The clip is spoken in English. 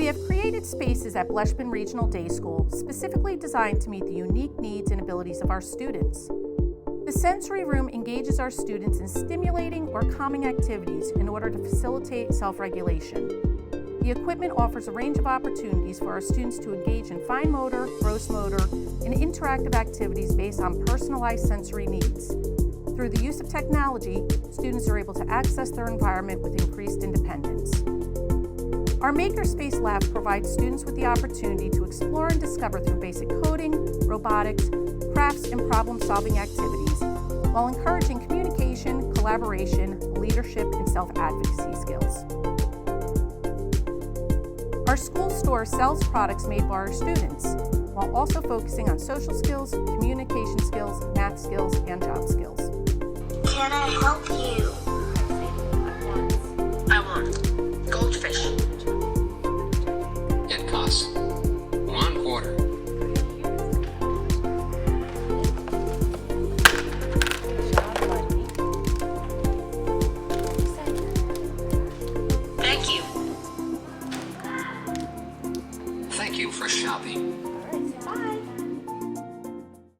We have created spaces at Bleshman Regional Day School specifically designed to meet the unique needs and abilities of our students. The sensory room engages our students in stimulating or calming activities in order to facilitate self-regulation. The equipment offers a range of opportunities for our students to engage in fine motor, gross motor, and interactive activities based on personalized sensory needs. Through the use of technology, students are able to access their environment with increased independence. Our Makerspace Lab provides students with the opportunity to explore and discover through basic coding, robotics, crafts, and problem-solving activities, while encouraging communication, collaboration, leadership, and self-advocacy skills. Our school store sells products made by our students, while also focusing on social skills, communication skills, math skills, and job skills. Can I help you? I want goldfish. It costs $1. Thank you. Thank you for shopping.